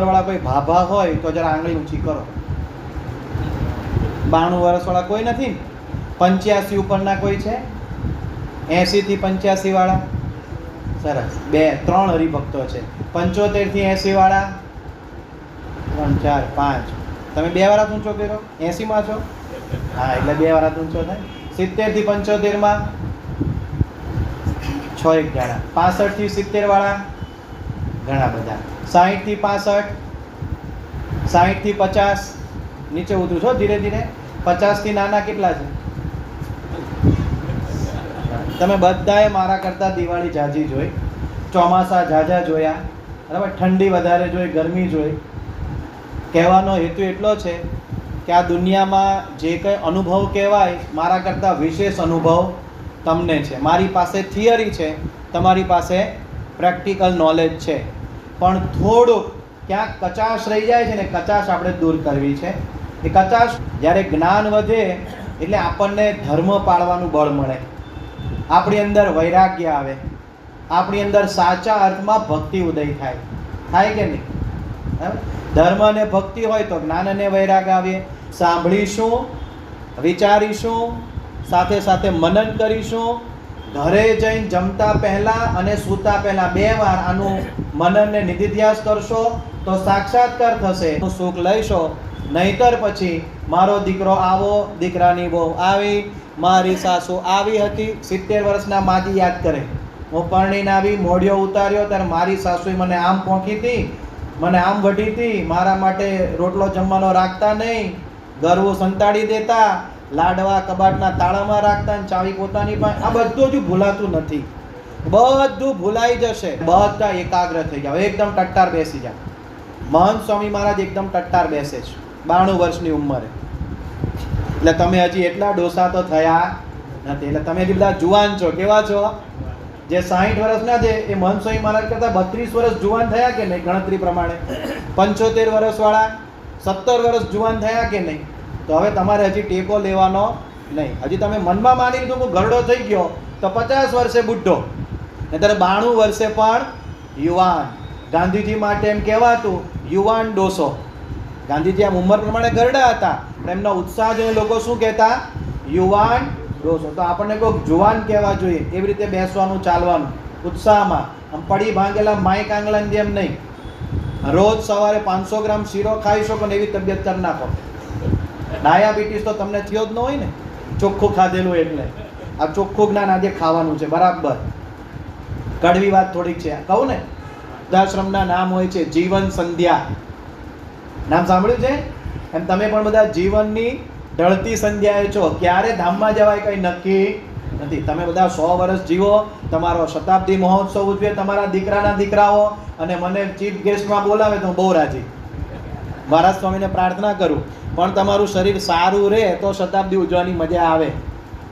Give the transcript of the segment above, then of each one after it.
વાળા કોઈ ભાભા હોય તો જરા આંગળી ઊંચી કરો. 92 વર્ષવાળા કોઈ નથી? 85 ઉપરના કોઈ છે? 80 થી 85 વાળા? સરસ. 3 હરિભક્તો છે. 75 થી 80 વાળા? 3 4 5. તમે 2 વાર ઊંચો કર્યો? 80 માં છો? હા, એટલે 2 વાર ઊંચો થાય. 70 થી 75 માં 6 એક જણા. 65 થી 70 વાળા ઘણા બધા. 60 થી 65, 60 થી 50. નીચે ઉતરું છો ધીરે ધીરે. 50 થી નાના કેટલા છે? તમે બધાએ મારા કરતા દિવાળી ઝાઝી જોઈ, ચોમાસા ઝાઝા જોયા, બરાબર, ઠંડી વધારે જોઈ, ગરમી જોઈ. કહેવાનો હેતુ એટલો છે કે આ દુનિયામાં જે કંઈ અનુભવ કહેવાય, મારા કરતાં વિશેષ અનુભવ તમને છે. મારી પાસે થિયરી છે, તમારી પાસે પ્રેક્ટિકલ નોલેજ છે, પણ થોડુંક ક્યાંક કચાશ રહી જાય છે ને, કચાશ આપણે દૂર કરવી છે. એ કચાશ, જ્યારે જ્ઞાન વધે એટલે આપણને ધર્મ પાળવાનું બળ મળે, આપણી અંદર વૈરાગ્ય આવે, આપણી અંદર સાચા અર્થમાં ભક્તિ ઉદય થાય. થાય કે નહીં? ધર્મ અને ભક્તિ હોય તો જ્ઞાન અને વૈરાગ આવે. સાંભળીશું, વિચારીશું, સાથે સાથે મનન કરીશું. ઘરે જઈને જમતા પહેલાં અને સૂતા પહેલાં 2 વાર આનું મનન ને નિધિધ્યાસ કરશો તો સાક્ષાત્કાર થશે, સુખ લઈશો. નહીતર પછી મારો દીકરો આવો, દીકરાની બહુ આવી, મારી સાસુ આવી હતી. 70 વર્ષના માજી યાદ કરે, હું પરણીને આવી, મોઢિયો ઉતાર્યો ત્યારે મારી સાસુએ મને આમ પોંખી હતી, મને આમ વઢી હતી, મારા માટે રોટલો જમવાનો રાખતા નહીં, ગરવું સંતાડી દેતા, લાડવા કબાટના તાળામાં રાખતા, ચાવી પોતાની પાસે. આ બધું જ ભૂલાતું નથી, બધું ભૂલાઈ જશે. બધા એકાગ્ર થઈ જાવ, એકદમ ટટ્ટાર બેસી જાવ. મહંત સ્વામી મહારાજ એકદમ ટટ્ટાર બેસે છે 92 વર્ષની ઉંમરે. એટલે તમે હજી એટલા ડોસા તો થયા નથી, એટલે તમે હજી બધા જુવાન છો. કેવા છો? જે 60 વર્ષના છે એ મહંત સ્વામી મહારાજ કરતા 32 વર્ષ જુવાન થયા કે નહીં ગણતરી પ્રમાણે? 75 વર્ષવાળા 17 વર્ષ જુવાન થયા કે નહીં? તો હવે તમારે હજી ટેકો લેવાનો નહીં. હજી તમે મનમાં માની લીધું હું ગરડો થઈ ગયો તો 50 વર્ષે બુઢો, નહીંતર 92 વર્ષે પણ યુવાન. ગાંધીજી માટે એમ કહેવાતું યુવાન ડોસો. ગાંધીજી આમ ઉંમર પ્રમાણે ગરડા હતા, પણ એમનો ઉત્સાહ જોઈને લોકો શું કહેતા? યુવાન ડોસો. તો આપણને કોઈક જુવાન કહેવા જોઈએ. એવી રીતે બેસવાનું, ચાલવાનું ઉત્સાહમાં. આમ પડી ભાંગેલા માઇક આંગલાની જેમ નહીં. રોજ સવારે 500 ગ્રામ શીરો ખાઈ શકો ને એવી તબિયત કરી નાખો. ડાયાબિટીસ તો તમને થયો જ ન હોય ને, ચોખ્ખું ખાધેલું એટલે. આ ચોખ્ખું જ્ઞાન આજે ખાવાનું છે, બરાબર. કડવી વાત થોડીક છે, કહું ને. વૃદ્ધાશ્રમના નામ હોય છે જીવન સંધ્યા. નામ સાંભળ્યું છે? એમ તમે પણ બધા જીવનની ઢળતી સંધ્યાએ છો. ક્યારે ધામમાં જવાય કંઈ નક્કી નથી. તમે બધા 100 વર્ષ જીવો, તમારો શતાબ્દી મહોત્સવ ઉજવે તમારા દીકરાના દીકરાઓ, અને મને ચીફ ગેસ્ટમાં બોલાવે તો હું બહુ રાજી. મહારાજ સ્વામીને પ્રાર્થના કરું પણ તમારું શરીર સારું રહે તો શતાબ્દી ઉજવવાની મજા આવે.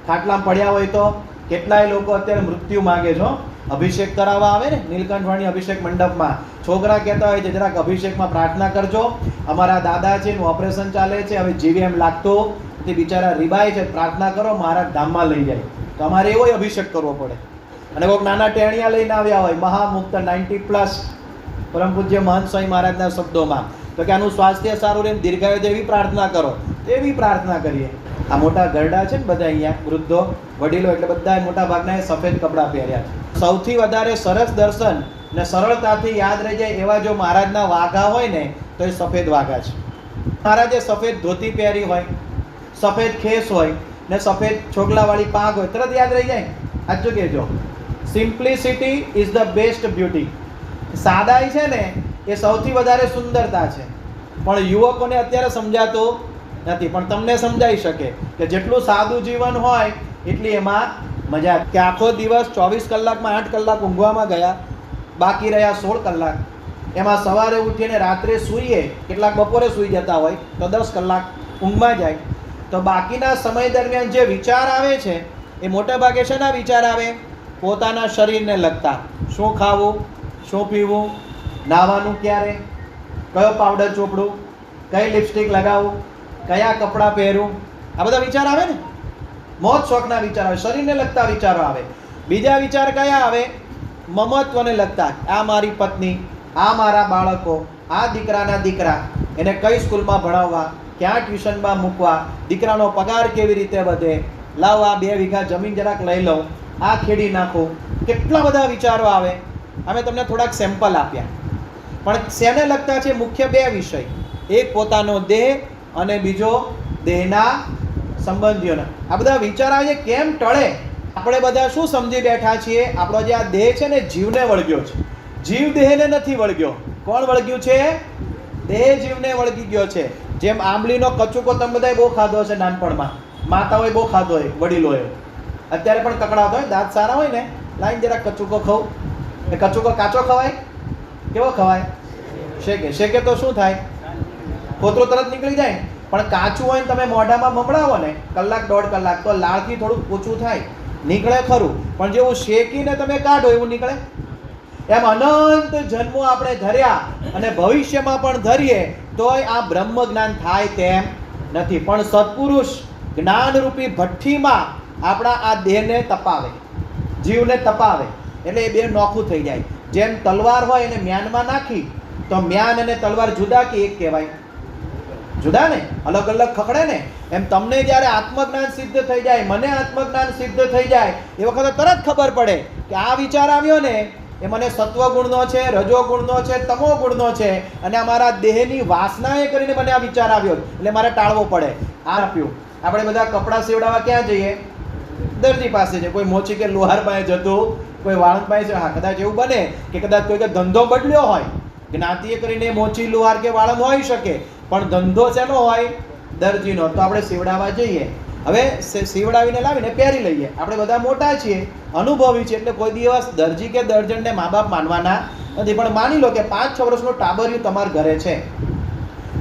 ખાટલામાં પડ્યા હોય તો કેટલાય લોકો અત્યારે મૃત્યુ માગે છો. અભિષેક કરાવવા આવે ને નીલકંઠવાણી અભિષેક મંડપમાં, છોકરા કહેતા હોય છે જરાક અભિષેકમાં પ્રાર્થના કરજો, અમારા દાદા છે એનું ઓપરેશન ચાલે છે, હવે જીવે એમ લાગતું તે બિચારા રીબાય છે, પ્રાર્થના કરો મહારાજ ધામમાં લઈ જાય. તો અમારે એવો અભિષેક કરવો પડે. અને કોઈક નાના ટેણિયા લઈને આવ્યા હોય, મહામુક્ત 90+ પરમ પૂજ્ય મહંત સ્વામી મહારાજના શબ્દોમાં, તો કે આનું સ્વાસ્થ્ય સારું રહે, દીર્ઘાયુ એવી પ્રાર્થના કરો. એવી પ્રાર્થના કરીએ. આ મોટા ગરડા છે ને બધા અહીંયા વૃદ્ધો વડીલો, એટલે બધા મોટા ભાગના સફેદ કપડાં પહેર્યા છે. સૌથી વધારે સરસ દર્શન ને સરળતાથી યાદ રહી જાય એવા જો મહારાજના વાઘા હોય ને તો એ સફેદ વાઘા છે. મહારાજે સફેદ ધોતી પહેરી હોય, સફેદ ખેસ હોય ને સફેદ છોગલાવાળી પાંખ હોય, તરત યાદ રહી જાય. સાચું કહેજો, simplicity is the best beauty. સાદાઈ છે ને એ સૌથી વધારે સુંદરતા છે. પણ યુવકોને અત્યારે સમજાતું નથી, પણ તમને સમજાઈ શકે કે જેટલું સાદું જીવન હોય એટલી એમાં મજા. કે આખો દિવસ 24 કલાકમાં 8 કલાક ઊંઘવામાં ગયા, બાકી રહ્યા 16 કલાક. એમાં સવારે ઉઠીને રાત્રે સૂઈએ, કેટલાક બપોરે સૂઈ જતા હોય તો 10 કલાક ઊંઘમાં જાય. તો બાકીના સમય દરમિયાન જે વિચાર આવે છે એ મોટા ભાગે શેના વિચાર આવે? પોતાના શરીરને લગતા. શું ખાવું, શું પીવું, નાહવાનું ક્યારે, કયો પાવડર ચોપડું, કઈ લિપસ્ટિક લગાવવું, કયા કપડાં પહેરવું, આ બધા વિચાર આવે ને. મોજ શોખના વિચાર આવે, શરીરને લગતા વિચારો આવે. બીજા વિચાર કયા આવે? મમત્વને લગતા. આ મારી પત્ની, આ મારા બાળકો, આ દીકરાના દીકરા એને કઈ સ્કૂલમાં ભણાવવા, ક્યાં ટ્યુશનમાં મૂકવા, દીકરાનો પગાર કેવી રીતે વધે, લાવ આ 2 વીઘા જમીન જરાક લઈ લઉં, આ ખેડી નાખું, કેટલા બધા વિચારો આવે. અમે તમને થોડાક સેમ્પલ આપ્યા, પણ શેને લગતા છે? મુખ્ય 2 વિષય, એક પોતાનો દેહ અને બીજો દેહના સંબંધીઓના. આ બધા વિચાર આવે છે, કેમ ટળે? આપણે બધા શું સમજી બેઠા છીએ? આપણો જે આ દેહ છે ને જીવને વળગ્યો છે, જીવ દેહને નથી વળગ્યો. કોણ વળગ્યું છે? દેહ જીવને વળગી ગયો છે. જેમ આંબલીનો કચુકો તમે બધાએ બહુ ખાધો હશે નાનપણમાં, માતાઓએ બહુ ખાધો હોય, વડીલોએ. અત્યારે પણ કકડાતો હોય, દાંત સારા હોય ને, લાઈન જરા કચુકો ખાવ. એ કચુકો કાચો ખવાય? કેવો ખવાય? શેકે. શેકે તો શું થાય? કોતરો તરત નીકળી જાય. પણ કાચું હોય ને તમે મોઢામાં મમડાવો ને કલાક 1.5 કલાક, તો લાળથી થોડુંક ઓછું થાય, નીકળે ખરું. પણ જેવું શેકીને તમે કાઢો એવું નીકળે. એમ અનંત જન્મો આપણે ધર્યા અને ભવિષ્યમાં પણ ધરીએ તોય આ બ્રહ્મ જ્ઞાન થાય તેમ નથી. પણ સત્પુરુષ જ્ઞાનરૂપી ભઠ્ઠીમાં આપણા આ દેહને તપાવે, જીવને તપાવે, એટલે એ 2 નોખું થઈ જાય. જેમ તલવાર હોય એને મ્યાનમાં નાખી તો મ્યાન અને તલવાર જુદા કે એક કહેવાય? જુદા ને, અલગ અલગ ખકડે ને. એમ તમને જ્યારે આત્મજ્ઞાન સિદ્ધ થઈ જાય, મને આત્મજ્ઞાન સિદ્ધ થઈ જાય, એ વખતે તરત ખબર પડે કે આ વિચાર આવ્યો ને એ મને સત્વગુણનો છે, રજોગુણનો છે, તમોગુણનો છે, અને અમારા દેહની વાસનાએ કરીને મને આ વિચાર આવ્યો, એટલે મારે ટાળવો પડે. આ આપ્યું. આપણે બધા કપડાં સીવડાવવા ક્યાં જઈએ? દરજી પાસે છે. કોઈ મોચી કે લુહાર પાસે જતું, કોઈ વાળંદ પાસે. હા, કદાચ એવું બને કે કદાચ કોઈ ધંધો બદલ્યો હોય, જ્ઞાતિએ કરીને મોચી લુહાર કે વાળંદ હોઈ શકે, પણ ધંધો શેનો હોય? દરજીનો. તો આપણે સીવડાવવા જઈએ. હવે સીવડાવીને લાવીને પહેરી લઈએ. આપણે બધા મોટા છીએ, અનુભવી છીએ, એટલે કોઈ દિવસ દરજી કે દર્જનને મા બાપ માનવાના નથી. પણ માની લો કે 5-6 વર્ષનું ટાબરિયું તમારા ઘરે છે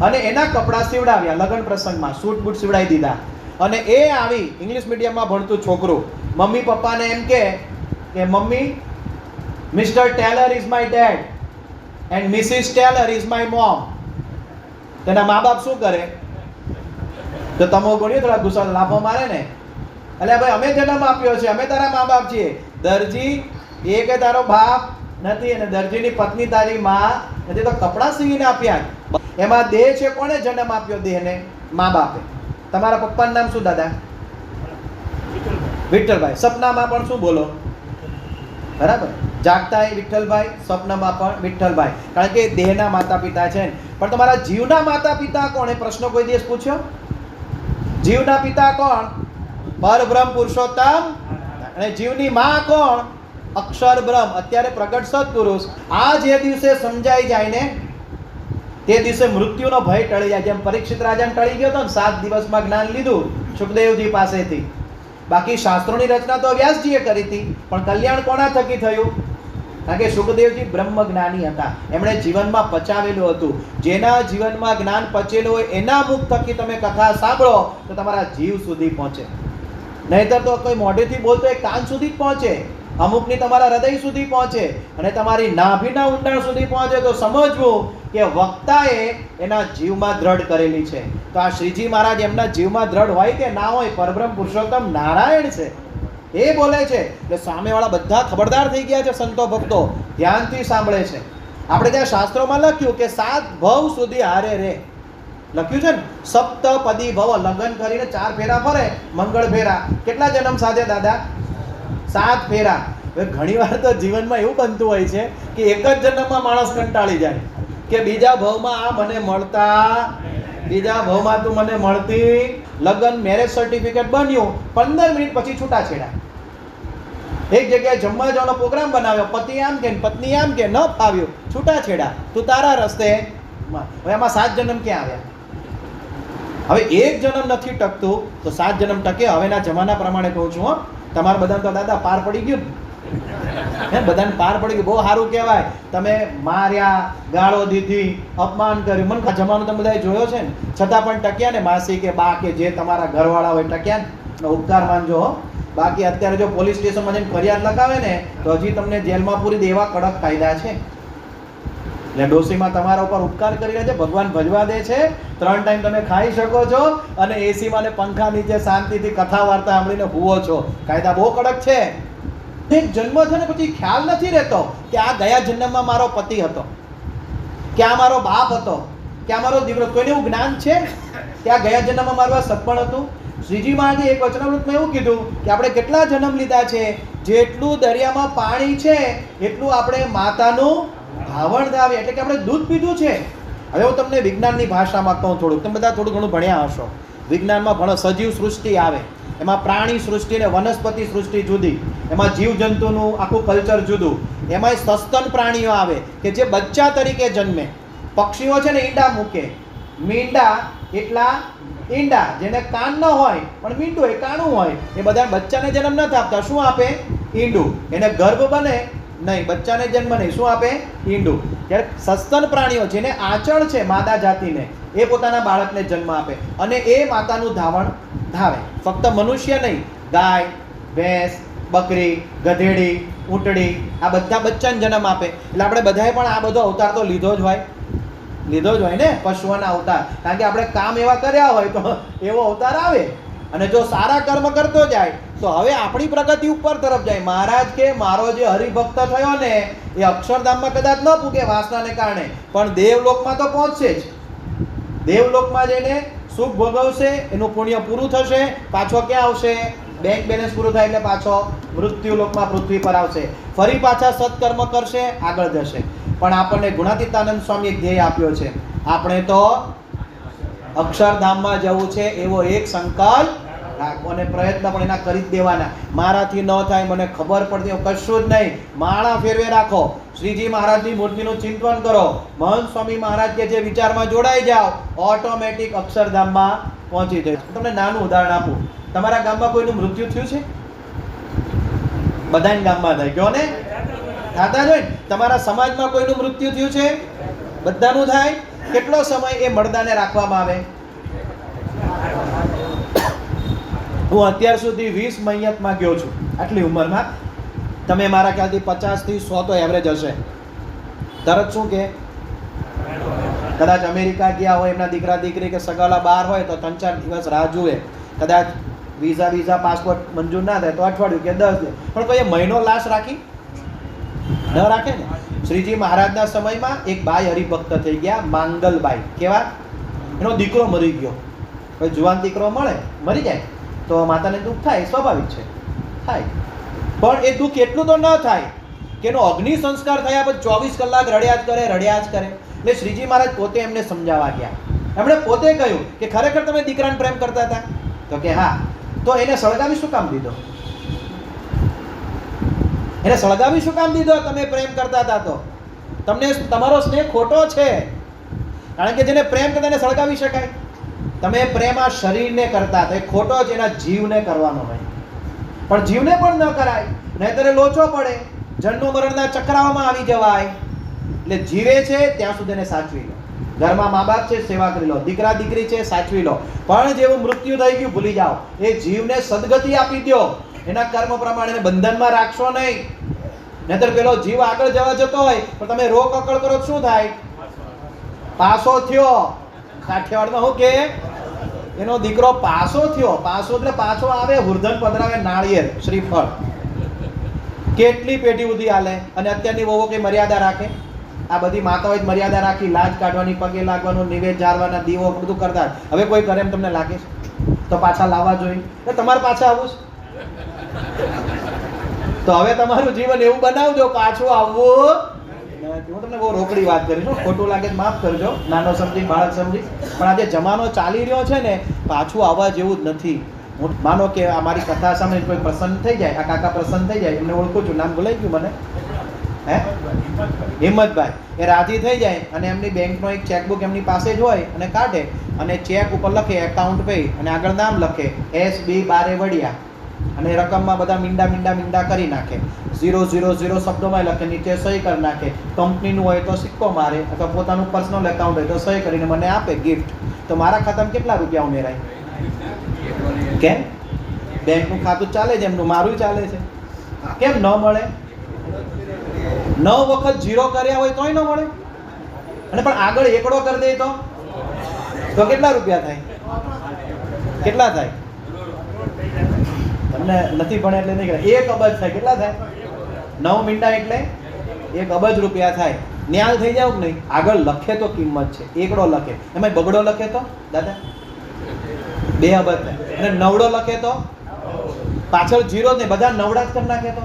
અને એના કપડાં સીવડાવ્યા, લગ્ન પ્રસંગમાં સૂટ બૂટ સીવડાવી દીધા, અને એ આવી ઇંગ્લિશ મીડિયમમાં ભણતું છોકરું મમ્મી પપ્પાને એમ કે mummy, Mr Taylor is my dad and Mrs Taylor is my mom. તેના મા બાપ શું કરે? તો તમો ગણ્યો થોડા ગુસ્સા લાફો મારે ને, એટલે ભાઈ અમે જન્મ આપ્યો છે, અમે તારા મા બાપ છીએ. દરજી એ કે તારો બાપ નથી, અને દરજીની પત્ની તારી માં નથી, તો કપડાં સીવીને આપ્યા. એમાં દેહ છે, કોને જન્મ આપ્યો દેહને? મા બાપે. તમારા પપ્પાનું નામ શું દાદા? વિઠ્ઠલભાઈ. સપનામાં પણ શું બોલો? બરાબર. જાગતા એ વિઠ્ઠલભાઈ, સ્વપ્નમાં પણ વિઠ્ઠલભાઈ, કારણ કે દેહના માતા પિતા છે. પણ તમારા જીવના માતા પિતા કોણ? એ પ્રશ્ન કોઈ દિવસ પૂછ્યો? જીવના પિતા કોણ? પરબ્રહ્મ પુરુષોત્તમ. અને જીવની માં કોણ? અક્ષર બ્રહ્મ, અત્યારે પ્રગટ સત્પુરુષ. આ જે દિવસે સમજાઈ જાય ને તે દિવસે મૃત્યુનો ભય ટળી જાય. જેમ પરીક્ષિત રાજાને ટળી ગયો હતો ને, 7 દિવસમાં જ્ઞાન લીધું સુખદેવજી પાસેથી. બાકી શાસ્ત્રોની રચના તો વ્યાસજીએ કરી હતી, પણ કલ્યાણ કોના થકી થયું? કારણ કે સુખદેવજી બ્રહ્મ જ્ઞાની હતા, એમણે જીવનમાં પચાવેલું હતું. જેના જીવનમાં જ્ઞાન પચેલું હોય એના મુખ થકી તમે કથા સાંભળો તો તમારા જીવ સુધી પહોંચે. નહીતર તો કોઈ મોઢેથી બોલતો એ કાન સુધી જ પહોંચે, અમુકની તમારા હૃદય સુધી પહોંચે, અને તમારી નાભીના ઊંડાણ સુધી પહોંચે તો સમજવું કે વક્તાએ એના જીવમાં દ્રઢ કરેલી છે. તો આ શ્રીજી મહારાજ એમના જીવમાં દ્રઢ હોય કે ના હોય, પરબ્રહ્મ પુરુષોત્તમ નારાયણ છે, એ બોલે છે. એટલે સામેવાળા બધા ખબરદાર થઈ ગયા છે. સંતો ભક્તો ધ્યાનથી સાંભળે છે. આપણે ત્યાં શાસ્ત્રોમાં લખ્યું કે 7 ભવ સુધી હારે રે, લખ્યું છે ને. સપ્તપદી ભવ, લગ્ન કરીને 4 ફેરા ફરે, મંગળ ફેરા. કેટલા જન્મ સાધે દાદા? 7 ફેરા. હવે ઘણી વાર તો જીવનમાં એવું બનતું હોય છે કે એક જ જન્મમાં માણસ કંટાળી જાય કે બીજા ભવમાં આ મને મળતા, બીજા ભવમાં તું મને મળતી. લગ્ન મેરેજ સર્ટિફિકેટ બન્યું, 15 મિનિટ પછી છૂટાછેડા. એક જગ્યાએ જમવા જવાનો પ્રોગ્રામ બનાવ્યો, પતિ આમ કે પત્ની આમ કે, ન ફાવ્યું, છૂટાછેડા. તું તારા રસ્તે. હવે આમાં 7 જન્મ ક્યાં આવ્યા? હવે એક જન્મ નથી ટકતું તો 7 જન્મ ટકે. હવેના જમાના પ્રમાણે કહું છું, તમારા બધાને તો દાદા પાર પડી ગયું ને, બધાને પાર પડી ગયું, બહુ સારું કહેવાય. તમે માર્યા, ગાળો દીધી, અપમાન કર્યું, મને જમાનો તમે બધાએ જોયો છે ને, છતાં પણ ટક્યા ને. માસી કે બા કે જે તમારા ઘરવાળા હોય ટક્યા ને, ઉપકાર માનજો. બાકી અત્યારે જો પોલીસ સ્ટેશનમાં જઈને ફરિયાદ લગાવે ને તો હજી તમને જેલમાં પૂરી દેવા કડક કાયદા છે. એટલે ડોસીમાં તમારા ઉપર ઉપકાર કરી રહ્યા છે, ભગવાન ભજવા દે છે, 3 ટાઈમ તમે ખાઈ શકો છો, અને એસીમાં ને પંખા નીચે શાંતિથી કથા વાર્તા સાંભળીને હુવો છો. કાયદા બહુ કડક છે. એક જન્મ છે ને પછી ખ્યાલ નથી રહેતો કે આ ગયા જન્મમાં મારો પતિ હતો, કે આ મારો બાપ હતો, કે આ મારો દીકરો. કોઈને એવું જ્ઞાન છે કે આ ગયા જન્મમાં મારું આ સપન હતું? શ્રીજી મહારાજે એક વચનામૃતમાં એવું કીધું કે આપણે કેટલા જન્મ લીધા છે, જેટલું દરિયામાં પાણી છે એટલું આપણે માતાનું ધાવણ ધાવે, એટલે કે આપણે દૂધ પીધું છે. હવે હું તમને વિજ્ઞાનની ભાષામાં કહું થોડુંક, તમે બધા થોડું ઘણું ભણ્યા હશો. વિજ્ઞાનમાં ઘણો સજીવ સૃષ્ટિ આવે, એમાં પ્રાણી સૃષ્ટિ અને વનસ્પતિ સૃષ્ટિ જુદી, એમાં જીવજંતુનું આખું કલ્ચર જુદું, એમાંય સસ્તન પ્રાણીઓ આવે કે જે બચ્ચા તરીકે જન્મે. પક્ષીઓ છે ને ઈંડા મૂકે, મીંડા એટલા ઈંડા, જેને કાન ન હોય પણ મીંડું હોય, કાણું હોય, એ બધા બચ્ચાને જન્મ નથી આપતા. શું આપે? ઈંડું. એને ગર્ભ બને નહીં, બચ્ચાને જન્મ નહીં, શું આપે? ઈંડું. જ્યારે સસ્તન પ્રાણીઓ જેને આંચળ છે માદા જાતિને, એ પોતાના બાળકને જન્મ આપે અને એ માતાનું ધાવણ ધાવે. ફક્ત મનુષ્ય નહીં, ગાય, ભેંસ, બકરી, ગધેડી, ઊંટડી, આ બધા બચ્ચાને જન્મ આપે. એટલે આપણે બધાએ પણ આ બધો અવતાર તો લીધો જ હોય ને, પશુઓના અવતાર. કારણ કે આપણે કામ એવા કર્યા હોય તો એવો અવતાર આવે. અને જો સારા કર્મ કરતો જાય તો હવે આપણી પ્રગતિ ઉપર તરફ જાય. મહારાજ કે મારો જે હરિભક્ત થયો ને એ અક્ષરધામમાં કદાચ ન પૂગે વાસનાને કારણે, પણ દેવલોકમાં તો પહોંચશે જ. દેવલોકમાં જઈને સુખ ભોગવશે, એનું પુણ્ય પૂરું થશે, પાછો ક્યાં આવશે? બેંક બેલેન્સ પૂરું થાય એટલે પાછો મૃત્યુ લોકમાં પૃથ્વી પર આવશે, ફરી પાછા સત્કર્મ કરશે, આગળ જશે. પણ આપણને ગુણાતીતાનંદ સ્વામી એક ધ્યેય આપ્યો છે, આપણે તો અક્ષરધામમાં જવું છે એવો એક સંકલ્પ રાખો અને પ્રયત્ન પણ એના કરી જ દેવાના. મારાથી ન થાય, મને ખબર પડતી, કશું જ નહીં, માળા ફેરવે રાખો, શ્રીજી મહારાજની મૂર્તિનું ચિંતન કરો, મહંત સ્વામી મહારાજ કે જે વિચારમાં જોડાઈ જાઓ, ઓટોમેટિક અક્ષરધામમાં પહોંચી જાય. તમને નાનું ઉદાહરણ આપું. તમારા ગામમાં કોઈનું મૃત્યુ થયું છે? બધાના ગામમાં થાય, કયો ને? થતા જ હોય. તમારા સમાજમાં કોઈનું મૃત્યુ થયું છે? બધાનું થાય. કેટલો સમય એ મરદાને રાખવામાં આવે? હું અત્યાર સુધી 20 મૈયતમાં ગયો છું આટલી ઉંમરમાં. તમે મારા ખ્યાલથી 50 થી 100 તો એવરેજ હશે. તરત શું કે કદાચ અમેરિકા ગયા હોય, એમના દીકરા દીકરી કે સગાલા બહાર હોય તો 3-4 દિવસ રાહ જુએ. કદાચ વિઝા પાસપોર્ટ મંજૂર ના થાય તો અઠવાડિયું કે 10 દિવસ. પણ કોઈ મહિનો લાશ રાખી ન રાખે ને. શ્રીજી મહારાજના સમયમાં એક બાઈ હરિભક્ત થઈ ગયા, માંગલબાઈ. કેવા? એનો દીકરો મરી ગયો. કોઈ જુવાન દીકરો મળે, મરી જાય તો માતાને દુઃખ થાય, સ્વાભાવિક છે, થાય. પણ એ દુઃખ એટલું તો ન થાય કે એનો અગ્નિ સંસ્કાર થયા પછી 24 કલાક રડ્યા જ કરે. એટલે શ્રીજી મહારાજ પોતે એમને સમજાવવા ગયા. એમણે પોતે કહ્યું કે ખરેખર તમે દીકરાને પ્રેમ કરતા હતા? તો કે હા. તો એને સળગાવી શું કામ દીધો? એને સળગાવી શું કામ દીધો? તમે પ્રેમ કરતા હતા તો તમને તમારો સ્નેહ ખોટો છે. કારણ કે જેને પ્રેમ કરતા એને સળગાવી શકાય. તમે પ્રેમ આ શરીરને કરતા હતા, એ ખોટો જ એના જીવને કરવાનો હોય. પણ જીવને પણ ન કરાય, નહીંતર લોચો પડે, જન્મ મરણના ચક્રાઓમાં આવી જવાય. એટલે જીવે છે ત્યાં સુધી એને સાચવી લો. ઘરમાં મા બાપ છે, સેવા કરી લો. દીકરા દીકરી છે, સાચવી લો. પણ જેવું મૃત્યુ થઈ ગયું ભૂલી જાઓ. એ જીવને સદગતિ આપી દો. એના કર્મ પ્રમાણે બંધનમાં રાખશો નહીં. નહીતર પેલો જીવ આગળ જવા જતો હોય પણ તમે રોક અકળ કરો શું થાય? પાસો થયો. કાઠિયાવાડમાં શું કે એનો દીકરો પાસો થયો. પાસો એટલે પાછો આવે, હુરધન પધરાવે, નાળિયેર, શ્રીફળ. કેટલી પેઢી સુધી હાલે. અને અત્યારની વહુઓ કઈ મર્યાદા રાખે? આ બધી માતાઓએ મર્યાદા રાખી, લાજ કાઢવાની, પગે લાગવાનું, નિવેદ જાળવાના, દીવો બધું કરતા. હવે કોઈ કરે એમ તમને લાગે છે? તો પાછા લાવવા જોઈએ. તમારે પાછા આવવું છે તો હવે તમારું જીવન એવું બનાવજો, પાછું આવવું. હું તમને બહુ રોકડી વાત કરીશ, ખોટું લાગે માફ કરજો, નાનો સમજી, બાળક સમજી. પણ આજે જમાનો ચાલી રહ્યો છે ને, પાછું આવવા જેવું જ નથી. હું માનો કે અમારી કથા સામે કોઈ પ્રસન્ન થઈ જાય, આ કાકા પ્રસન્ન થઈ જાય, એમને ઓળખું છું, નામ ભૂલાઈ ગયું મને, હિંમતભાઈ. એ રાજી થઈ જાય અને એમની બેંકનો એક ચેકબુક એમની પાસે જ હોય અને કાઢે અને ચેક ઉપર લખે એકાઉન્ટ પે અને આગળ નામ લખે SB બારેવડિયા અને રકમમાં બધા મીંડા કરી નાખે. 000 શબ્દોમાં લખે, નીચે સહી કરી નાખે. કંપનીનું હોય તો સિક્કો મારે, અથવા પોતાનું પર્સનલ એકાઉન્ટ હોય તો સહી કરીને મને આપે ગિફ્ટ. તો મારા ખાતામાં કેટલા રૂપિયા ઉમેરાય? કેમ? બેંકનું ખાતું ચાલે છે એમનું, મારું ચાલે છે. કેમ ન મળે? 9 વખત 0 કર્યા હોય તોય ન મળે. અને પણ આગળ એકડો કરી દે તો કેટલા રૂપિયા થાય? કેટલા થાય? તમને નથી ભણે એટલે નહીં. 1 અબજ થાય. કેટલા થાય? 9 મીંડા એટલે 1 અબજ રૂપિયા થાય. ન્યાલ થઈ જાવ કે નહીં? આગળ લખે તો કિંમત છે, એકડો લખે એમાં બગડો લખે તો દાદા 2 અબજ થાય, અને નવડો લખે તો પાછળ જીરો જ નહીં, બધા નવડા જ કરી નાખે તો.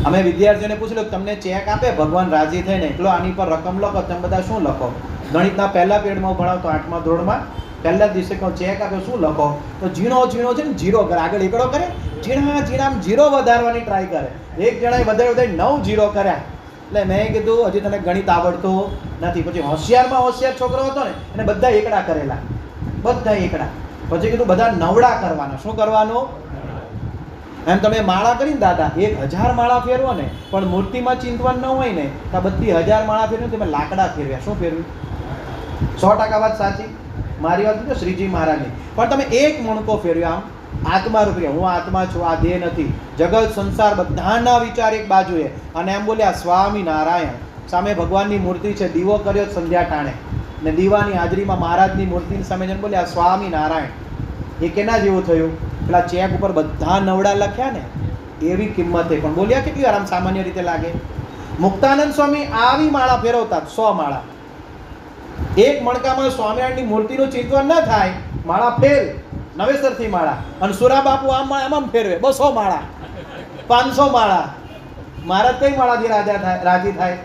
અમે વિદ્યાર્થીઓને પૂછેલું તમને ચેક આપે ભગવાન રાજી થઈને એટલો આની પર રકમ લખો, તમે બધા શું લખો? ગણિતના પહેલા પીરિયડમાં ભણાવતો 8મા ધોરણમાં પહેલા દિવસે કહું ચેક આપે શું લખો? તો ઝીણો ઝીણો છે ને જીરો કરે, આગળ એકડો કરે, ઝીણા ઝીણા જીરો વધારવાની ટ્રાય કરે. એક જણાએ વધારે 9 જીરો કર્યા. એટલે મેં કીધું હજી તને ગણિત આવડતું નથી. પછી હોશિયારમાં હોશિયાર છોકરો હતો ને એને બધા એકડા કરેલા, બધા એકડા. પછી કીધું બધા નવડા કરવાના. શું કરવાનું? એમ તમે માળા કરીને દાદા 1000 માળા ફેરવો ને પણ મૂર્તિમાં ચિંતવન ન હોય ને તો બધી 1000 માળા ફેરવી તમે લાકડા ફેરવ્યા. શું ફેરવ્યું? 100% વાત સાચી. મારી વાત નથી, શ્રીજી મહારાજની. પણ તમે એક મણકો ફેરવ્યો આમ આત્મા રૂપે, હું આત્મા છું, આ દેહ નથી. જગત સંસાર બધાના વિચાર એક બાજુએ, અને એમ બોલ્યા સ્વામી નારાયણ. સામે ભગવાનની મૂર્તિ છે, દીવો કર્યો સંધ્યા ટાણે ને દીવાની હાજરીમાં મહારાજની મૂર્તિની સામે જઈને બોલ્યા સ્વામી નારાયણ. એ કેના જેવું થયું? પેલા ચેક ઉપર બધા નવડા લખ્યા ને એવી કિંમતે. પણ બોલ્યા કેટલી આરામ સામાન્ય રીતે લાગે. મુક્તાનંદ સ્વામી આવી માળા ફેરવતા 100 માળા. એક મણકામાં સ્વામિનારાયણની મૂર્તિનું ચિંતન ન થાય, માળા ફેર નવેસરથી માળા. અને સુરા બાપુ આમ આમ ફેરવે 200 માળા, 500 માળા. મહારાજ કઈ માળાથી રાજી થાય?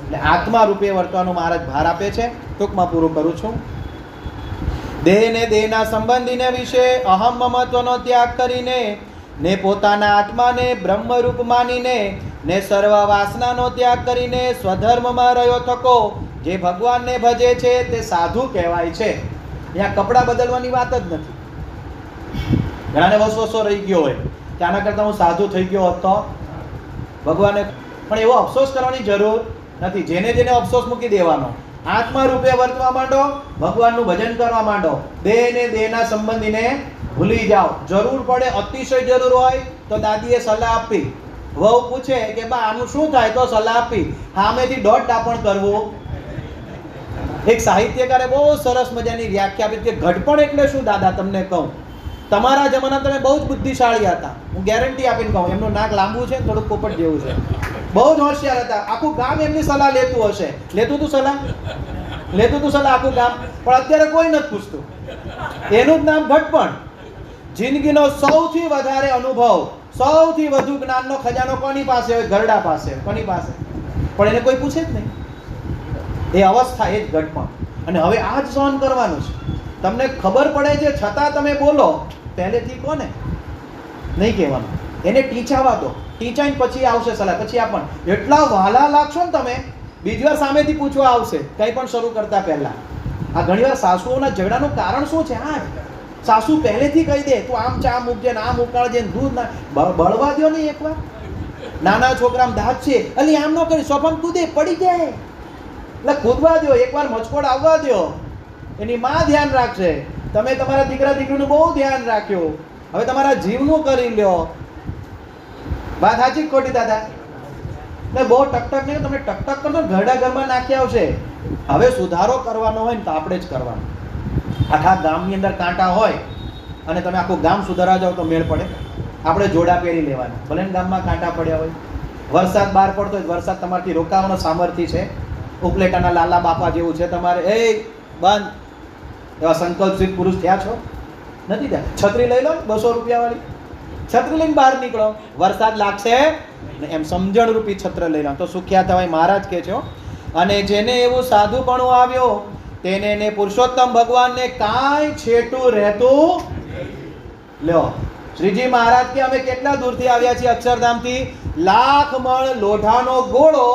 એટલે આત્મા રૂપે વર્તવાનો મહારાજ ભાર આપે છે. ટૂંકમાં પૂરું કરું છું. દેહ ને દેહના સંબંધીને વિશે અહમ મમત્વનો ત્યાગ કરીને ને પોતાના આત્માને બ્રહ્મરૂપ માનીને ને સર્વ વાસનાનો ત્યાગ કરીને સ્વધર્મમાં રહ્યો થકો જે ભગવાનને ભજે છે તે સાધુ કહેવાય છે. ત્યાં કપડાં બદલવાની વાત જ નથી. ઘણાને વસવસો રહી ગયો હોય કે આના કરતાં હું સાધુ થઈ ગયો હોત તો ભગવાને, પણ એવો અફસોસ કરવાની જરૂર નથી. જેને જેને અફસોસ મૂકી દેવાનો. આત્મા રૂપે વર્તવા માંડો, ભગવાનનું ભજન કરવા માંડો. દેહ ને દેહના સંબંધીને ભૂલી જાઓ. જરૂર પડે, અતિશય જરૂર હોય તો દાદીએ સલાહ આપી. વહુ પૂછે કે બા આનું શું થાય તો સલાહ આપી. સામેથી દોઢ ડાપણ કરવું. એક સાહિત્યકારે બહુ સરસ મજાની વ્યાખ્યા આપી કે ઘડપણ એટલે શું દાદા તમને કહું. તમારા જમાના તમે બહુ જ બુદ્ધિશાળી હતા, હું ગેરંટી આપીને કહું. એમનું નાક લાંબુ છે, થોડુંક પોપટ જેવું છે, બહુ જ હોશિયાર હતા. આખું ગામ એમની સલાહ લેતું હશે. લેતું તું સલાહ આખું ગામ. પણ અત્યારે કોઈ નથી પૂછતું. એનું જ નામ ઘડપણ. જિંદગીનો સૌથી વધારે અનુભવ, સૌથી વધુ જ્ઞાનનો ખજાનો કોની પાસે હોય? ઘરડા પાસે. કોની પાસે? પણ એને કોઈ પૂછે જ નહીં. એ અવસ્થા, એ જ ઘડપણ. અને હવે આ જ સહન કરવાનું છે. તમને ખબર પડે છે છતાં તમે બોલો, પહેલેથી કોને નહીં કહેવાનું. એને ટીંચાવા દો. ટીંચાઈને પછી આવશે સલાહ, પછી આપણ એટલા વહાલા લાગશો ને તમે, બીજી વાર સામેથી પૂછવા આવશે કંઈ પણ શરૂ કરતા પહેલા. આ ઘણીવાર સાસુઓના ઝઘડાનું કારણ શું છે? આ સાસુ પહેલેથી કહી દે તું આમ ચા મૂકજે ને આમ ઉકાળજે ને દૂધ ના બળવા દો નહીં. એકવાર નાના છોકરામાં દાંત છે, અલી આમ ન કરી, સોફામાં કૂદે પડી જાય, એટલે કૂદવા દો. એકવાર મચકોડ આવવા દો, એની માં ધ્યાન રાખશે. તમે તમારા દીકરા દીકરીનું બહુ ધ્યાન રાખ્યું, હવે તમારા જીવનું કરી લ્યો. વાત સાચી ખોટી દાદા? એટલે બહુ ટકટક નહીં, તમે ટકટક કરશો ઘરડા ઘરમાં નાખી આવશે. હવે સુધારો કરવાનો હોય ને તો આપણે જ કરવાનો. આખા ગામની અંદર કાંટા હોય અને તમે આખું ગામ સુધારવા જાઓ તો મેળ પડે? આપણે જોડા પહેરી લેવાના, ભલે ગામમાં કાંટા પડ્યા હોય. વરસાદ બહાર પડતો હોય, વરસાદ તમારથી રોકાવાનો સામર્થ્ય છે? ઉપલેટાના લાલા બાપા જેવું છે તમારે? એ બંધ એવા સંકલ્પસિદ્ધ પુરુષ થયા છો? નથી થયા. છત્રી લઈ લો ને 200 રૂપિયા વાળી, છત્રી લઈને બહાર નીકળો. વરસાદ લાગશે ને એમ સમજણ રૂપી છત્ર લઈ લો તો સુખ્યા થવાય. મહારાજ કહે છે. અને જેને એવું સાધુપણું આવ્યો તેને ને પુરુષોત્તમ ભગવાનને કાંઈ છેટું રહેતું. લ્યો, શ્રીજી મહારાજ કે અમે કેટલા દૂરથી આવ્યા છીએ, અક્ષરધામથી. લાખ મણ લોઢાનો ગોળો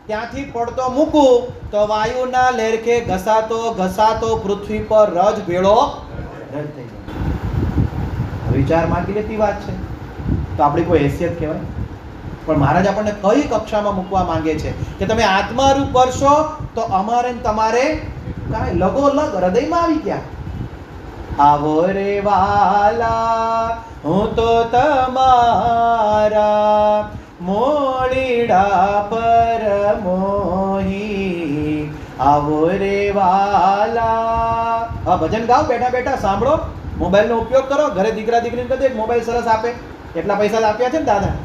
ત્યાંથી પડતો મૂકું તો વાયુના લેરખે ઘસાતો ઘસાતો પૃથ્વી પર રજ ભેળો રજ થઈ જાય. વિચાર માંગી લેતી વાત છે તો આપણી કોઈ હેસિયત કહેવાય? પણ મહારાજ આપણને કઈ કક્ષામાં મૂકવા માંગે છે કે તમે આત્મારૂપ કરશો તો અમારે તમારે કાંઈ લગોલગ હૃદયમાં આવી ગયા. આવો રે વાલા હું તો તમારા મોળીડા પર મોહી. આવો રે વાલા. હા, ભજન ગાઓ બેઠા બેઠા, સાંભળો, મોબાઈલનો ઉપયોગ કરો. ઘરે દીકરા દીકરીને કહી દે મોબાઈલ સરસ આપે. એટલા પૈસા આપ્યા છે ને દાદા,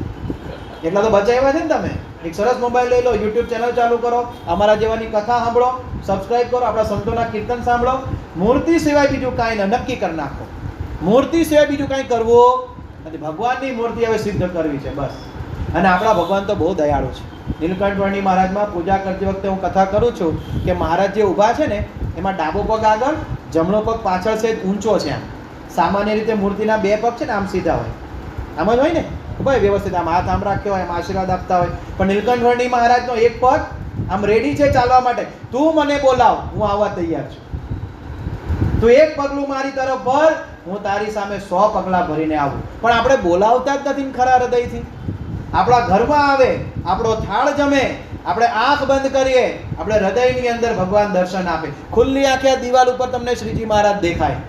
એટલા તો બચાવ્યા છે ને તમે. એક સરસ મોબાઈલ લઈ લો, યુટ્યુબ ચેનલ ચાલુ કરો, અમારા જેવાની કથા સાંભળો, સબસ્ક્રાઇબ કરો, આપણા સંતોના કીર્તન સાંભળો. મૂર્તિ સિવાય બીજું કાંઈ ન, નક્કી કરી નાખો. મૂર્તિ સિવાય બીજું કાંઈ કરવું નથી. ભગવાનની મૂર્તિ હવે સિદ્ધ કરવી છે બસ. અને આપણા ભગવાન તો બહુ દયાળુ છે. નીલકંઠ વર્ણી મહારાજમાં પૂજા કરતી વખતે હું કથા કરું છું કે મહારાજ જે ઊભા છે ને એમાં ડાબો પગ આગળ, જમણો પગ પાછળ છે, ઊંચો છે. આમ સામાન્ય રીતે મૂર્તિના બે પગ છે ને આમ સીધા હોય, આમ જ હોય ને ભાઈ, વ્યવસ્થિત આમ હાથ આમ રાખ્યો હોય, આમ આશીર્વાદ આપતા હોય. પણ નીલકંઠ વર્ણી મહારાજનો એક પગ આમ રેડી છે ચાલવા માટે. તું મને બોલાવ, હું આવવા તૈયાર છું. તું એક પગલું મારી તરફ ભર, હું તારી સામે 100 પગલા ભરીને આવું. પણ આપણે બોલાવતા જ નથી ખરા હૃદયથી. આપણા ઘરમાં આવે, આપણો થાળ જમે, આપણે આંખ બંધ કરીએ, આપણે હૃદયની અંદર ભગવાન દર્શન આપે. ખુલ્લી આંખે આ દિવાલ ઉપર તમને શ્રીજી મહારાજ દેખાય,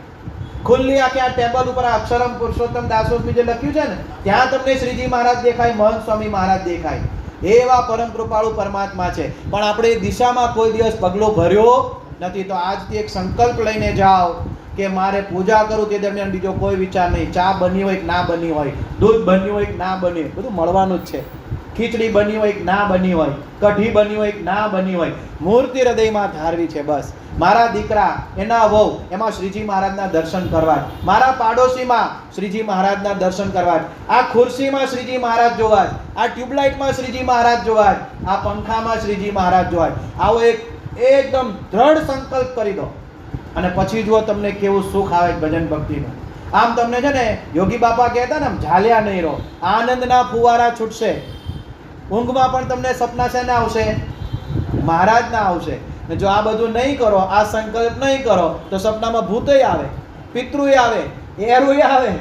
ખુલ્લી આંખે આ ટેબલ ઉપર અક્ષરમ પુરુષોત્તમ દાસોસ્મી જે લખ્યું છે ને ત્યાં તમને શ્રીજી મહારાજ દેખાય, મહંત સ્વામી મહારાજ દેખાય. એવા પરમ કૃપાળુ પરમાત્મા છે. પણ આપણે એ દિશામાં કોઈ દિવસ પગલો ભર્યો નથી. તો આજથી એક સંકલ્પ લઈને જાઓ કે મારે પૂજા કરું તે દરમિયાન બીજો કોઈ વિચાર નહીં. ચા બની હોય કે ના બની હોય, દૂધ બન્યું હોય કે ના બન્યું, બધું મળવાનું જ છે. ખીચડી બની હોય કે ના બની હોય, કઢી બની હોય કે ના બની હોય, મૂર્તિ હૃદયમાં ધારવી છે બસ. મારા દીકરા, એના વહુ, એમાં શ્રીજી મહારાજના દર્શન કરવા, મારા પાડોશીમાં શ્રીજી મહારાજના દર્શન કરવા, આ ખુરશીમાં શ્રીજી મહારાજ જોવા, આ ટ્યુબલાઇટમાં શ્રીજી મહારાજ જોવા, આ પંખામાં શ્રીજી મહારાજ જોવા. આવો એક એકદમ દ્રઢ સંકલ્પ કરી દો અને પછી જુઓ તમને કેવું સુખ આવે ભજન ભક્તિનું. આમ તમને છે ને યોગી બાપા કહેતા ને, આમ ઝાલ્યા નહીં રહો, આનંદના ફુવારા છૂટશે. ઊંઘમાં પણ તમને સપના છે ને આવશે, મહારાજના આવશે. જો આ બધું નહીં કરો, આ સંકલ્પ નહીં કરો તો સપનામાં ભૂતય આવે, પિતૃય આવે, એરુય આવે,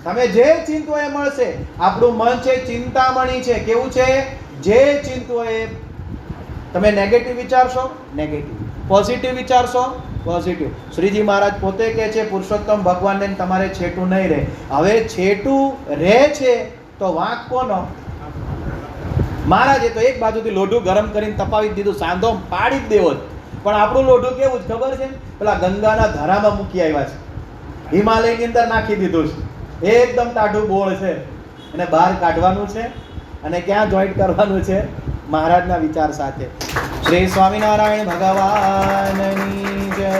તમે જે ચિંતો એ મળશે. આપણું મન છે ચિંતામણી છે. કેવું છે? જે ચિંતો એ તમે નેગેટિવ વિચારશો, નેગેટિવ, પોઝિટિવ વિચારશો, પોઝિટિવ. શ્રીજી મહારાજ પોતે કહે છે પુરુષોત્તમ ભગવાનને તમારે છેટું નહીં રહે. હવે છેટું રહે છે તો વાંક કોનો? મહારાજે તો એક બાજુથી લોઢું ગરમ કરીને તપાવી દીધું, સાંધો પાડી જ દેવો જ. પણ આપણું લોઢું કેવું છે ખબર છે? પેલા ગંગાના ધારામાં મૂકી આવ્યા છે, હિમાલયની અંદર નાખી દીધું છે, એકદમ ટાઢું બોળ છે, અને બહાર કાઢવાનું છે. અને ક્યાં જોઈન્ટ કરવાનું છે? મહારાજના વિચાર સાથે. શ્રી સ્વામિનારાયણ ભગવાનની જય.